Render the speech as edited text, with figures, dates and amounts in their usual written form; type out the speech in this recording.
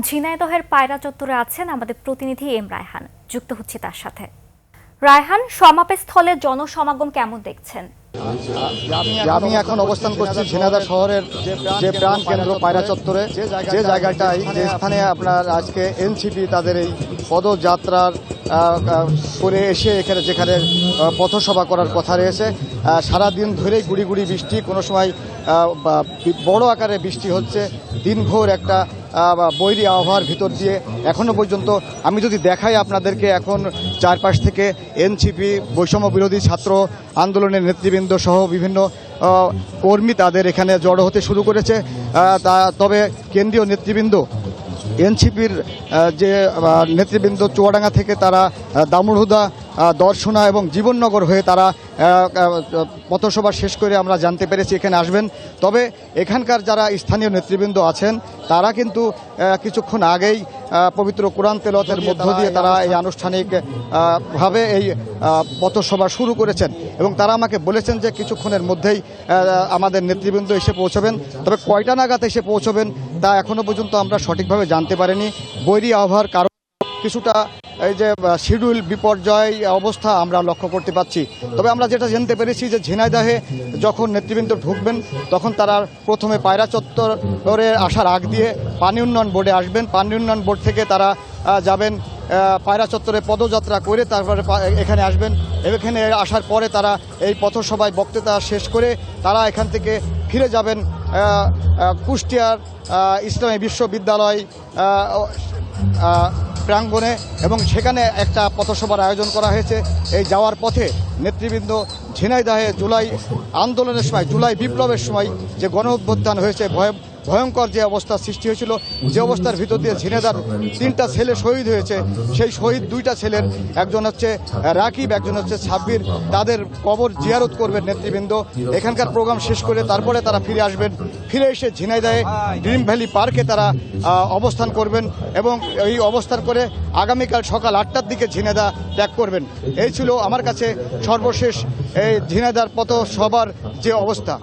ঝিনাইদহের পায়রা চত্বরে আছেন আমাদের প্রতিনিধি এম রায়হান। যুক্ত হচ্ছে তার সাথে। রায়হান, সমাবেশ স্থলে জনসমাগম কেমন দেখছেন? আমি এখন অবস্থান করছি ঝিনাইদহ শহরের যে প্রাণ কেন্দ্র পায়রা চত্বরে, যে জায়গাটায় যে স্থানে আপনার আজকে এনসিপি তাদের এই পদযাত্রার করে এসে এখানে যেখানে পথসভা করার কথা রয়েছে। সারাদিন ধরেই গুড়ি গুড়ি বৃষ্টি, কোনো সময় বড় আকারে বৃষ্টি হচ্ছে। দিনভর একটা বৈরী আবহাওয়ার ভিতর দিয়ে এখনো পর্যন্ত আমি যদি দেখাই আপনাদেরকে, এখন চারপাশ থেকে এনসিপি বৈষম্য বিরোধী ছাত্র আন্দোলনের নেতৃবৃন্দ সহ বিভিন্ন কর্মী তাদের এখানে জড়ো হতে শুরু করেছে। তবে কেন্দ্রীয় নেতৃবৃন্দ এনসিপির যে নেতৃবৃন্দ চুয়াডাঙ্গা থেকে তারা দামুড়হুদা, দর্শনা এবং জীবননগর হয়ে তারা পথসভা শেষ করে আমরা জানতে পেরেছি এখানে আসবেন। তবে এখানকার যারা স্থানীয় নেতৃবৃন্দ আছেন তারা কিন্তু কিছুক্ষণ আগেই পবিত্র কোরআন তেলাওয়াতের মধ্য দিয়ে তারা এই আনুষ্ঠানিকভাবে এই পথসভা শুরু করেছেন এবং তারা আমাকে বলেছেন যে কিছুক্ষণের মধ্যেই আমাদের নেতৃবৃন্দ এসে পৌঁছবেন। তবে কয়টা নাগাদ এসে পৌঁছবেন তা এখনো পর্যন্ত আমরা সঠিকভাবে জানতে পারিনি। বৈরী আবহাওয়ার কারণে কিছুটা এই যে শিডিউল বিপর্যয় অবস্থা আমরা লক্ষ্য করতে পারছি। তবে আমরা যেটা জানতে পেরেছি যে ঝিনাইদহে যখন নেতৃবৃন্দ ঢুকবেন তখন তারা প্রথমে পায়রা চত্বরে আসার আগ দিয়ে পানি উন্নয়ন বোর্ডে আসবেন। পানি উন্নয়ন বোর্ড থেকে তারা যাবেন পায়রা চত্বরে পদযাত্রা করে, তারপরে এখানে আসবেন। এখানে আসার পরে তারা এই পথসভায় বক্তৃতা শেষ করে তারা এখান থেকে ফিরে যাবেন কুষ্টিয়ার ইসলামী বিশ্ববিদ্যালয় প্রাঙ্গণে এবং সেখানে একটা পথসভার আয়োজন করা হয়েছে। এই যাওয়ার পথে নেতৃবৃন্দ ঝিনাইদহে জুলাই আন্দোলনের সময়, জুলাই বিপ্লবের সময় যে গণ অভ্যুত্থান হয়েছে, ভয়ঙ্কর যে অবস্থা সৃষ্টি হয়েছিল, যে অবস্থার ভিতর দিয়ে ঝিনাইদহের 3টা ছেলে শহীদ হয়েছে, সেই শহীদ 2টা ছেলের একজন হচ্ছে রাকিব, একজন হচ্ছে সাব্বির, তাদের কবর জিয়ারত করবেন নেতৃবৃন্দ। এখানকার প্রোগ্রাম শেষ করে তারপরে তারা ফিরে আসবেন। ফিরে এসে ঝিনাইদহে ড্রিম ভ্যালি পার্কে তারা অবস্থান করবেন এবং এই অবস্থান করে আগামীকাল সকাল 8টার দিকে ঝিনাইদহ ত্যাগ করবেন। এই ছিল আমার কাছে সর্বশেষ এই ঝিনাইদহের পথসভার যে অবস্থা।